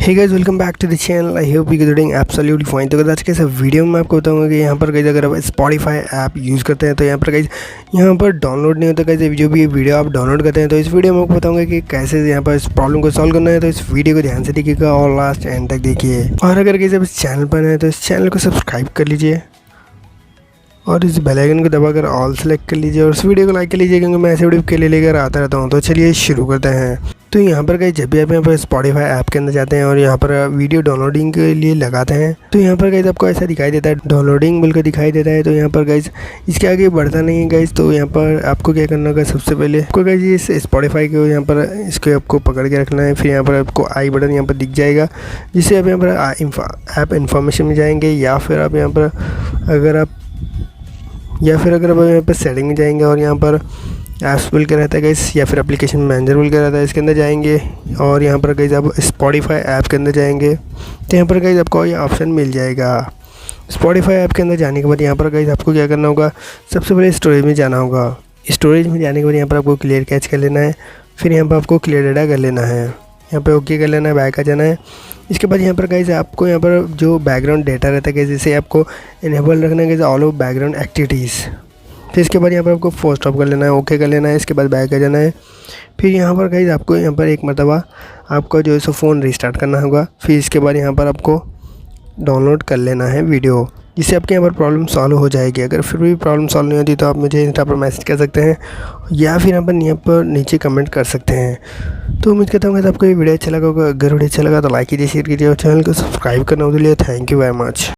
Hey guys, welcome back to the channel. I hope you doing absolutely fine. तो आज के इस video में आपको बताऊंगा कि यहाँ पर गाइस अगर आप स्पॉटिफाई ऐप यूज़ करते हैं तो यहाँ पर गाइस यहाँ पर डाउनलोड नहीं होता। गाइस जो भी वीडियो आप डाउनलोड करते हैं तो इस वीडियो में आपको बताऊंगा कि कैसे यहाँ पर इस प्रॉब्लम को सॉल्व करना है। तो इस वीडियो को ध्यान से देखिएगा और लास्ट एंड तक देखिए। और अगर गाइस आप इस चैनल पर हैं तो इस चैनल को सब्सक्राइब कर लीजिए और इस बेल आइकन को दबाकर ऑल सेलेक्ट कर लीजिए और इस वीडियो को लाइक कर लीजिए, क्योंकि मैं ऐसे वीडियो के लिए लेकर आता रहता हूँ। तो चलिए शुरू करते हैं। तो यहाँ पर गाइस जब भी आप यहाँ पर स्पॉटिफाई ऐप के अंदर जाते हैं और यहाँ पर वीडियो डाउनलोडिंग के लिए लगाते हैं तो यहाँ पर गाइस आपको ऐसा दिखाई देता है, डाउनलोडिंग बिल का दिखाई देता है। तो यहाँ पर गाइस इसके आगे बढ़ता नहीं है गाइस। तो यहाँ पर आपको क्या करना होगा, सबसे पहले आपको गाइस इस स्पॉटिफाई को यहाँ पर इसको आपको पकड़ के रखना है। फिर यहाँ पर आपको आई बटन यहाँ पर दिख जाएगा, जिससे आप यहाँ पर ऐप इन्फॉर्मेशन में जाएंगे या फिर आप यहाँ पर अगर आप यहाँ पर सेटिंग में जाएंगे और यहाँ पर ऐप्स बिल का रहता है गाइस, या फिर एप्लीकेशन मैनेजर बिल का रहता है, इसके अंदर जाएंगे और यहाँ पर गाइस आप स्पॉटिफाई ऐप के अंदर जाएंगे तो यहाँ पर गाइस आपको ये ऑप्शन मिल जाएगा। स्पॉटिफाई ऐप के अंदर जाने के बाद यहाँ पर गाइस आपको क्या करना होगा, सबसे पहले स्टोरेज में जाना होगा। स्टोरेज में जाने के बाद यहाँ पर आपको क्लियर कैच कर लेना है। फिर यहाँ पर आपको क्लियर डाटा कर लेना है, यहाँ पे ओके कर लेना है, बैक आ जाना है। इसके बाद यहाँ पर गाइस आपको यहाँ पर जो बैकग्राउंड डेटा रहता है गाइस, जैसे आपको इनेबल रखना है guys all over background activities. फिर इसके बाद यहाँ पर आपको फोर्स स्टॉप कर लेना है, ओके कर लेना है। इसके बाद बैक आ जाना है। फिर यहाँ पर गाइस आपको यहाँ पर एक मरतबा आपका जो है सो फ़ोन रिस्टार्ट करना होगा। फिर इसके बाद यहाँ पर आपको डाउनलोड कर लेना है वीडियो, जिससे आपके यहाँ पर प्रॉब्लम सॉल्व हो जाएगी। अगर फिर भी प्रॉब्लम सॉल्व नहीं होती तो आप मुझे इंस्टा पर मैसेज कर सकते हैं या फिर यहाँ पर नीचे कमेंट कर सकते हैं। तो उम्मीद करता हूँ कि आपको ये वीडियो अच्छा लगा होगा। अगर वीडियो अच्छा लगा तो लाइक कीजिए, शेयर कीजिए और चैनल को सब्सक्राइब करना। उसके लिए थैंक यू वेरी मच।